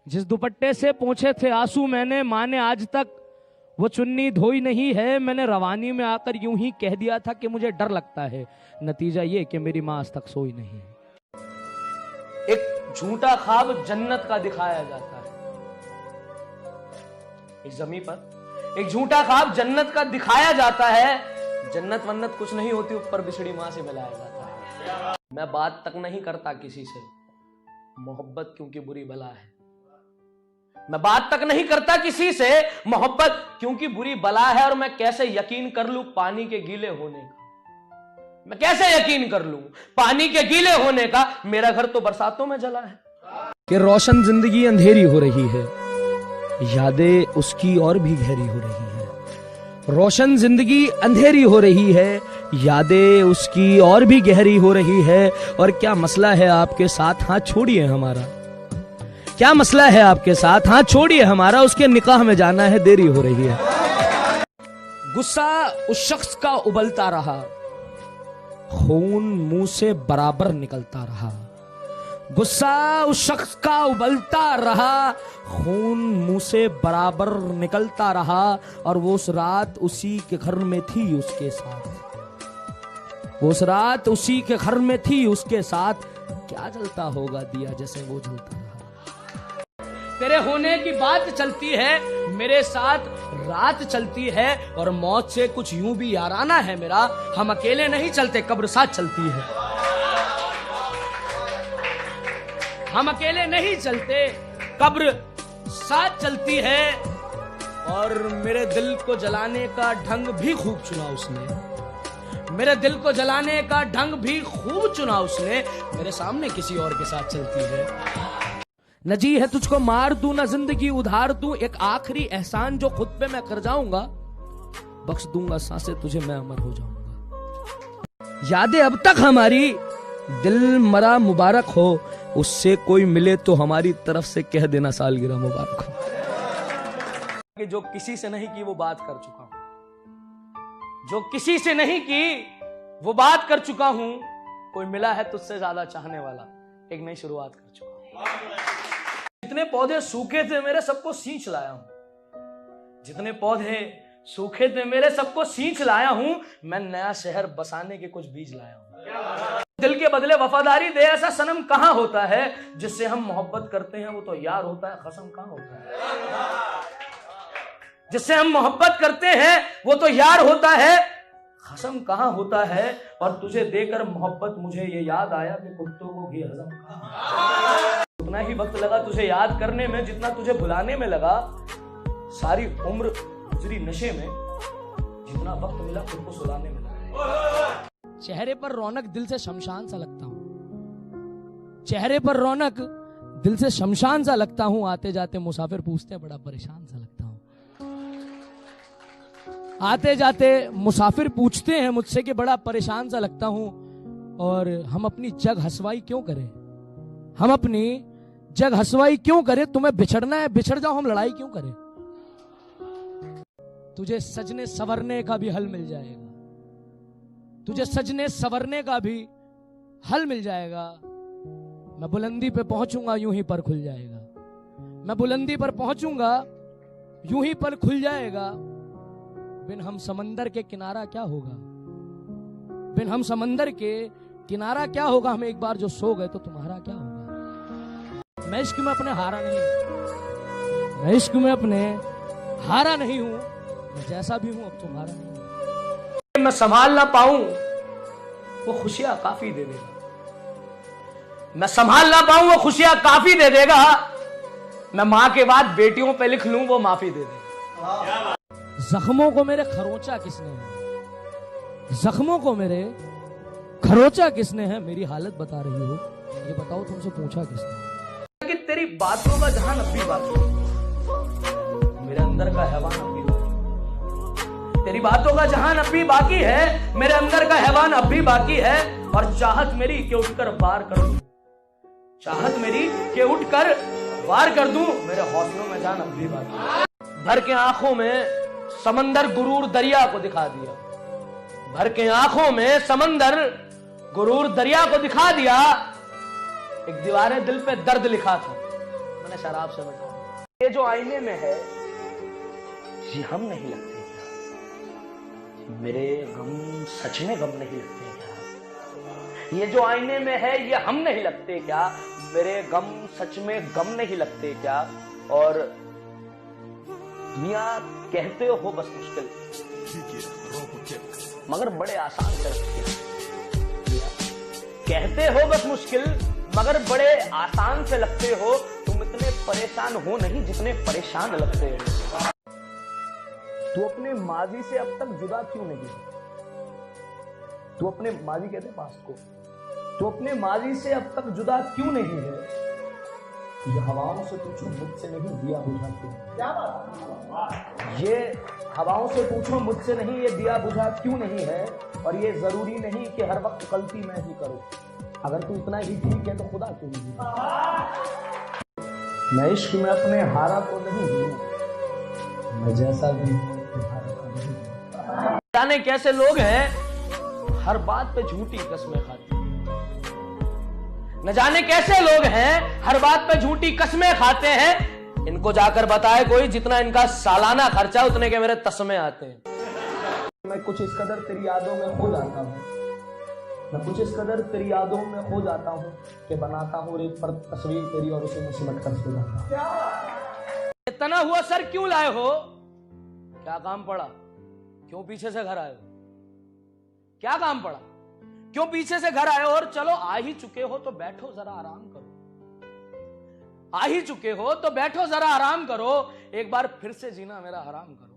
जिस दुपट्टे से पोंछे थे आंसू मैंने, माँ ने आज तक वो चुन्नी धोई नहीं है। मैंने रवानी में आकर यूं ही कह दिया था कि मुझे डर लगता है, नतीजा ये कि मेरी माँ आज तक सोई नहीं है। एक झूठा ख्वाब जन्नत का दिखाया जाता है इस जमीन पर, एक झूठा ख्वाब जन्नत का दिखाया जाता है। जन्नत वन्नत कुछ नहीं होती, ऊपर बिछड़ी माँ से मिलाया जाता है। मैं बात तक नहीं करता किसी से, मोहब्बत क्योंकि बुरी बला है। मैं बात तक नहीं करता किसी से, मोहब्बत क्योंकि बुरी बला है। और मैं कैसे यकीन कर लूं पानी के गीले होने का, मैं कैसे यकीन कर लूं पानी के गीले होने का। मेरा घर तो बरसातों में जला है। कि रोशन जिंदगी अंधेरी हो रही है, यादें उसकी और भी गहरी हो रही है। रोशन जिंदगी अंधेरी हो रही है, यादें उसकी और भी गहरी हो रही है। और क्या मसला है आपके साथ, हाथ छोड़िए हमारा। क्या मसला है आपके साथ, हाथ छोड़िए हमारा। उसके निकाह में जाना है, देरी हो रही है। गुस्सा उस शख्स का उबलता रहा, खून मुंह से बराबर निकलता रहा। गुस्सा उस शख्स का उबलता रहा, खून मुंह से बराबर निकलता रहा। और वो उस रात उसी के घर में थी उसके साथ, वो उस रात उसी के घर में थी उसके साथ। क्या जलता होगा दिया जैसे वो जलता रहा। तेरे होने की बात चलती है, मेरे साथ रात चलती है। और मौत से कुछ यूं भी याराना है मेरा, हम अकेले नहीं चलते, कब्र साथ चलती है। हम अकेले नहीं चलते, कब्र साथ चलती है। और मेरे दिल को जलाने का ढंग भी खूब चुना उसने, मेरे दिल को जलाने का ढंग भी खूब चुना उसने। मेरे सामने किसी और के साथ चलती है। न जी है तुझको मार दूं, न जिंदगी उधार दूं। एक आखिरी एहसान जो खुद पे मैं कर जाऊंगा, बख्श दूंगा सांसें तुझे, मैं अमर हो जाऊंगा। यादें अब तक हमारी, दिल मरा मुबारक हो। उससे कोई मिले तो हमारी तरफ से कह देना सालगिरह मुबारक हो। कि जो किसी से नहीं की वो बात कर चुका हूं, जो किसी से नहीं की वो बात कर चुका हूं। कोई मिला है तुझसे ज्यादा चाहने वाला, एक नई शुरुआत कर चुका हूं। जितने पौधे सूखे थे मेरे, सबको सींच लाया हूं। जितने पौधे सूखे थे मेरे, सबको सींच लाया हूं। मैं नया शहर बसाने के कुछ बीज लाया हूं। दिल के बदले वफादारी दे, ऐसा सनम कहां होता है। जिससे हम मोहब्बत करते हैं वो तो यार होता है, खसम कहां होता है। जिससे हम मोहब्बत करते हैं वो तो यार होता है, खसम कहां होता है। और तुझे देकर मोहब्बत मुझे ये याद आया कि कुत्तों को भी हजम कहां। उतना ही वक्त लगा तुझे याद करने में जितना तुझे भुलाने में लगा। सारी उम्र गुजरी नशे में, जितना वक्त मिला खुद को सुलाने में लगा। चेहरे पर रौनक, दिल से शमशान सा लगता हूं। चेहरे पर रौनक, दिल से शमशान सा लगता हूं। आते जाते मुसाफिर पूछते हैं, बड़ा परेशान सा लगता हूं। आते जाते मुसाफिर पूछते हैं मुझसे कि बड़ा परेशान सा लगता हूं। और हम अपनी जग हसवाई क्यों करें, हम अपनी जग हसवाई क्यों करें। तुम्हें बिछड़ना है बिछड़ जाओ, हम लड़ाई क्यों करें। तुझे सजने संवरने का भी हल मिल जाएगा, तुझे सजने संवरने का भी हल मिल जाएगा। मैं बुलंदी पे पहुंचूंगा यूं ही पर खुल जाएगा। मैं बुलंदी पर पहुंचूंगा यूं ही पर खुल जाएगा। बिन हम समंदर के किनारा क्या होगा, बिन हम समंदर के किनारा क्या होगा। हम एक बार जो सो गए तो तुम्हारा क्या होगा। मैं इश्क में अपने हारा नहीं हूं, मैं इश्क में अपने हारा नहीं हूं। मैं जैसा भी हूं अब तुम्हारा नहीं हूं। मैं संभाल ना पाऊं वो खुशियां काफी दे देगा, मैं संभाल ना पाऊं वो खुशियां काफी दे देगा। मैं मां के बाद बेटियों पे लिख लूं वो माफी दे देगा। जख्मों को मेरे खरोंचा किसने है, जख्मों को मेरे खरोंचा किसने है। मेरी हालत बता रही हो, ये बताओ तुमसे पूछा किसने। कि तेरी बातों का जहान अब भी बाकी है, मेरे अंदर का हैवान अब भी बाकी। तेरी बातों का जहान अब भी बाकी है, मेरे अंदर का हैवान अब भी बाकी है। और चाहत मेरी के उठकर वार कर दूं, चाहत मेरी के उठकर वार कर दूं। मेरे हौसलों में जान अब भी बाकी है। भर के आंखों में समंदर गुरूर दरिया को दिखा दिया, भर के आंखों में समंदर गुरूर दरिया को दिखा दिया। एक दीवारे दिल पे दर्द लिखा था, मैंने शराब से मिटा दिया। ये जो आईने में है ये हम नहीं लगते क्या? मेरे गम सच में गम नहीं लगते क्या? ये जो आईने में है ये हम नहीं लगते क्या? मेरे गम सच में गम नहीं लगते क्या? और मियां कहते हो बस मुश्किल मगर बड़े आसान से लगते हैं। कहते हो बस मुश्किल मगर बड़े आसान से लगते हो। तुम इतने परेशान हो नहीं जितने परेशान लगते हो। तू अपने माजी से अब तक जुदा क्यों नहीं? तू अपने माजी कहते हैं पास्ट को। तू अपने माजी से अब तक जुदा क्यों नहीं है? ये हवाओं से पूछो मुझसे नहीं दिया बुझा क्यों? क्या बात? ये हवाओं से पूछो मुझसे नहीं ये दिया बुझा क्यों नहीं है? और ये जरूरी नहीं कि हर वक्त गलती मैं ही करूं। अगर तू इतना ही ठीक है तो खुदा क्यों नहीं? मैं इश्क में अपने हारा तो नहीं हूं, मैं जैसा भी हूं जाने कैसे लोग हैं हर बात पे झूठी कसमें खाते। न जाने कैसे लोग हैं हर बात पे झूठी कसमें खाते हैं। इनको जाकर बताए कोई जितना इनका सालाना खर्चा उतने के मेरे तस्मे आते हैं। मैं कुछ इस कदर तेरी यादों में खो जाता हूँ। मैं कुछ इस कदर तेरी यादों में खो जाता हूँ कि बनाता हूँ रेत पर तस्वीर तेरी और उसे मैं सिमट कर सो जाता हूँ। तना हुआ सर क्यों लाए हो? क्या काम पड़ा? क्यों पीछे से घर आए हो? क्या काम पड़ा? क्यों पीछे से घर आए हो? और चलो आ ही चुके हो तो बैठो जरा आराम करो। आ ही चुके हो तो बैठो जरा आराम करो। एक बार फिर से जीना मेरा हराम करो।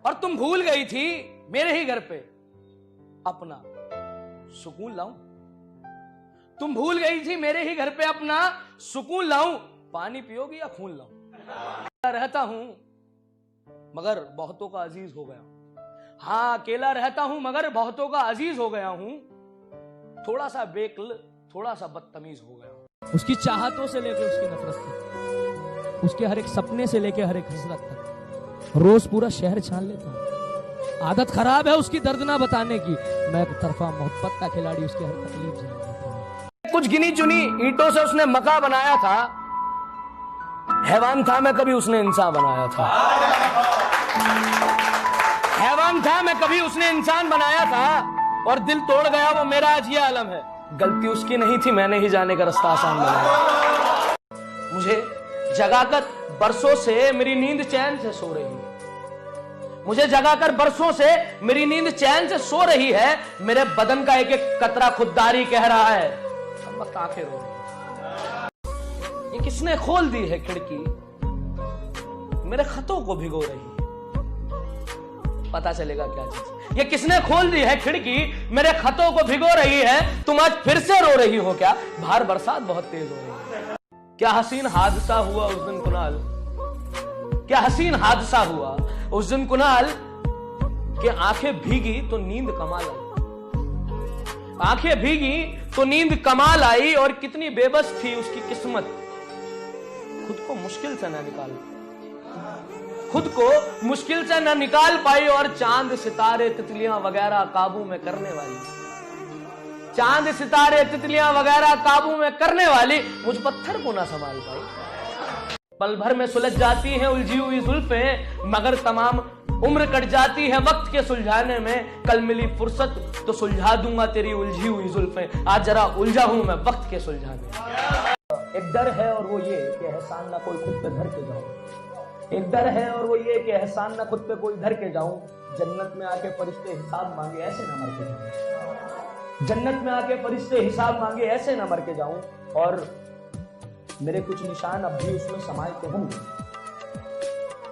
और तुम भूल गई थी मेरे ही घर पे अपना सुकून लाऊं। तुम भूल गई थी मेरे ही घर पे अपना सुकून लाऊं। पानी पियोगी या खून लाऊं? रहता हूं मगर बहुतों का अजीज हो गया। हाँ अकेला रहता हूं मगर बहुतों का अजीज हो गया हूं। थोड़ा सा बेकल थोड़ा सा बदतमीज हो गया हूं। उसकी चाहतों से लेकर उसकी नफरत तक, उसके हर एक सपने से लेकर हर एक हसरत तक रोज पूरा शहर छान लेता हूं। आदत खराब है उसकी दर्द ना बताने की। मैं एक तरफा मोहब्बत का खिलाड़ी उसकी हर तकलीफ जान लेता हूं। कुछ गिनी चुनी ईंटों से उसने मका बनाया था। हैवान था मैं कभी उसने इंसान बनाया था। हैवान था मैं कभी उसने इंसान बनाया था। और दिल तोड़ गया वो मेरा आज ये आलम है। गलती उसकी नहीं थी मैंने ही जाने का रास्ता आसान बनाया। मुझे जगाकर बरसों से मेरी नींद चैन से सो रही है। मुझे जगाकर बरसों से मेरी नींद चैन से सो रही है। मेरे बदन का एक एक कतरा खुददारी कह रहा है। अब वक्त आंखें रो रही है। ये किसने खोल दी है खिड़की मेरे खतों को भिगो रही है। पता चलेगा क्या चीज। ये किसने खोल दी है खिड़की मेरे खतों को भिगो रही है। तुम आज फिर से रो रही हो क्या? बाहर बरसात बहुत तेज हो रही है। क्या हसीन हादसा हुआ उस दिन कुणाल। क्या हसीन हादसा हुआ उस दिन कुणाल कि आंखें भीगी तो नींद कमाल आई। आंखें भीगी तो नींद कमाल आई। और कितनी बेबस थी उसकी किस्मत। खुद को मुश्किल से ना निकाल खुद को मुश्किल से न निकाल पाई। और चांद सितारे तितलियां वगैरह काबू में करने वाली। चांद सितारे तितलियां वगैरह काबू में करने वाली मुझ पत्थर को ना संभाल पाई। पल भर में सुलझ जाती हैं उलझी हुई जुल्फें मगर तमाम उम्र कट जाती है वक्त के सुलझाने में। कल मिली फुर्सत तो सुलझा दूंगा तेरी उलझी हुई जुल्फें। आज जरा उलझा हूं मैं वक्त के सुलझाने। एक डर है और वो ये कि एहसान ना कोई खुद पे धर के जाऊं। एक डर है और वो ये कि एहसान ना खुद पे कोई धर के जाऊं। जन्नत में आके फरिश्ते हिसाब मांगे ऐसे ना मर के जाऊं। जन्नत में आके फरिश्ते हिसाब मांगे ऐसे ना मर के जाऊं। और मेरे कुछ निशान अब भी उसमें समाये के होंगे।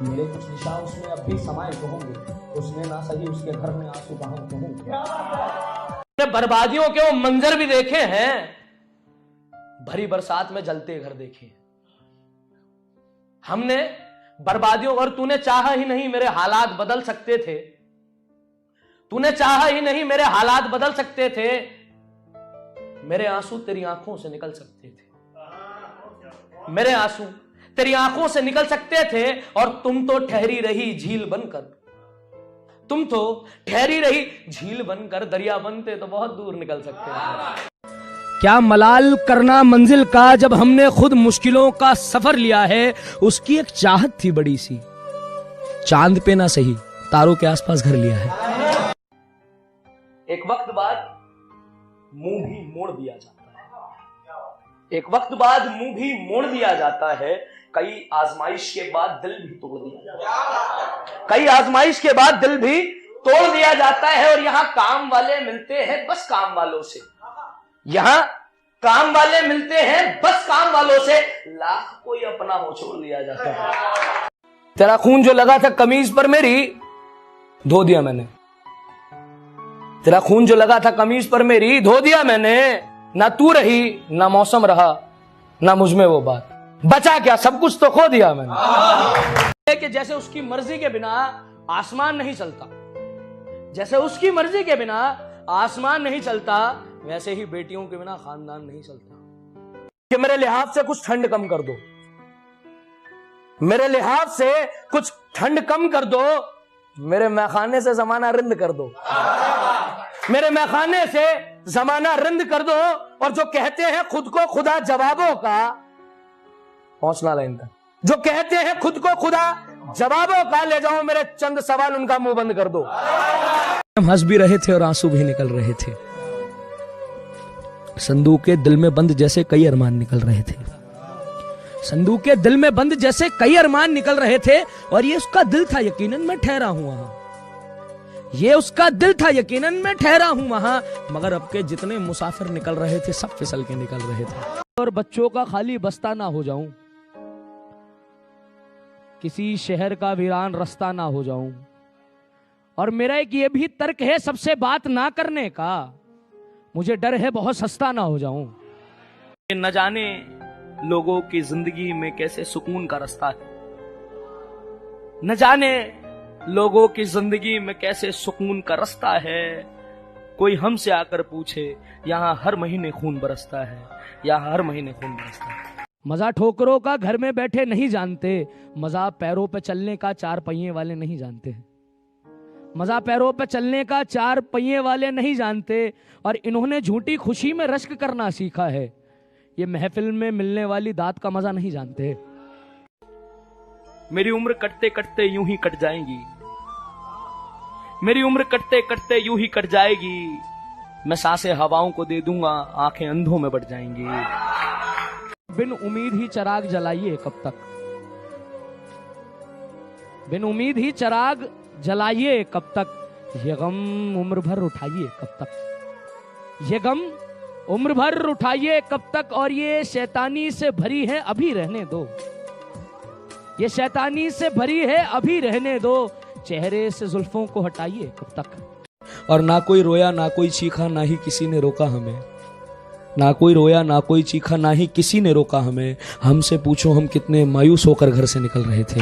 मेरे कुछ निशान उसमें अब भी समाये के होंगे। उसने ना सही उसके घर में आंसू बहाए के होंगे। बर्बादियों के वो मंजर भी देखे हैं। भरी बरसात में जलते घर देखे हमने बर्बादियों। और तूने चाहा ही नहीं मेरे हालात बदल सकते थे। तूने चाहा ही नहीं मेरे हालात बदल सकते थे। मेरे आंसू तेरी आंखों से निकल सकते थे। मेरे आंसू तेरी आंखों से निकल सकते थे। और तुम तो ठहरी रही झील बनकर। तुम तो ठहरी रही झील बनकर। दरिया बनते तो बहुत दूर निकल सकते थे। क्या मलाल करना मंजिल का, जब हमने खुद मुश्किलों का सफर लिया है। उसकी एक चाहत थी बड़ी सी, चांद पे ना सही तारों के आसपास घर लिया है। एक वक्त बाद मुंह भी मोड़ दिया जाता है, एक वक्त बाद मुंह भी मोड़ दिया जाता है। कई आजमाइश के बाद दिल भी तोड़ दिया जाता है, कई आजमाइश के बाद दिल भी तोड़ दिया जाता है। और यहां काम वाले मिलते हैं बस काम वालों से, यहां काम वाले मिलते हैं बस काम वालों से। लाख कोई अपना हो छोड़ दिया जाता है। तेरा खून जो लगा था कमीज पर मेरी, धो दिया मैंने। तेरा खून जो लगा था कमीज पर मेरी, धो दिया मैंने। ना तू रही ना मौसम रहा, ना मुझमें वो बात, बचा क्या सब कुछ तो खो दिया मैंने। कि जैसे उसकी मर्जी के बिना आसमान नहीं चलता, जैसे उसकी मर्जी के बिना आसमान नहीं चलता, वैसे ही बेटियों के बिना खानदान नहीं चलता। कि मेरे लिहाज से कुछ ठंड कम कर दो, मेरे लिहाज से कुछ ठंड कम कर दो, मेरे मैखाने से जमाना रिंद कर दो, मेरे मैखाने से जमाना रिंद कर दो। और जो कहते हैं खुद को खुदा जवाबों का, पहुंचना लाइन तक, जो कहते हैं खुद को खुदा जवाबों का, ले जाओ मेरे चंद सवाल उनका मुंह बंद कर दो। हम हंस भी रहे थे और आंसू भी निकल रहे थे। संदूक के दिल में बंद जैसे कई अरमान निकल रहे थे, संदूक के दिल में बंद जैसे कई अरमान निकल रहे थे। और ये उसका दिल था, यकीनन मैं ठहरा हूं वहां, ये उसका दिल था, यकीनन मैं ठहरा हूं वहां। मगर अब के जितने मुसाफिर निकल रहे थे सब फिसल के निकल रहे थे। और बच्चों का खाली बस्ता ना हो जाऊं, किसी शहर का वीरान रास्ता ना हो जाऊं। और मेरा एक ये भी तर्क है सबसे बात ना करने का, मुझे डर है बहुत सस्ता ना हो जाऊं। न जाने लोगों की जिंदगी में कैसे सुकून का रास्ता है, न जाने लोगों की जिंदगी में कैसे सुकून का रास्ता है। कोई हमसे आकर पूछे यहाँ हर महीने खून बरसता है, यहाँ हर महीने खून बरसता है। मजा ठोकरों का घर में बैठे नहीं जानते, मजा पैरों पे चलने का चार पहिए वाले नहीं जानते, मजा पैरों पे चलने का चार पहिए वाले नहीं जानते। और इन्होंने झूठी खुशी में रश्क करना सीखा है, ये महफिल में मिलने वाली दात का मजा नहीं जानते। मेरी उम्र कटते कटते यूं ही कट जाएगी, मेरी उम्र कटते कटते यूं ही कट जाएगी। मैं सांसें हवाओं को दे दूंगा, आंखें अंधों में बढ़ जाएंगी। बिन उम्मीद ही चिराग जलाइए कब तक, बिन उम्मीद ही चिराग जलाइए कब तक। ये गम उम्र भर उठाइए कब तक, ये गम उम्र भर उठाइए कब तक। और ये शैतानी से भरी है अभी रहने दो, ये शैतानी से भरी है अभी रहने दो। चेहरे से जुल्फों को हटाइए कब तक। और ना कोई रोया ना कोई चीखा, ना ही किसी ने रोका हमें, ना कोई रोया ना कोई चीखा, ना ही किसी ने रोका हमें। हमसे पूछो हम कितने मायूस होकर घर से निकल रहे थे।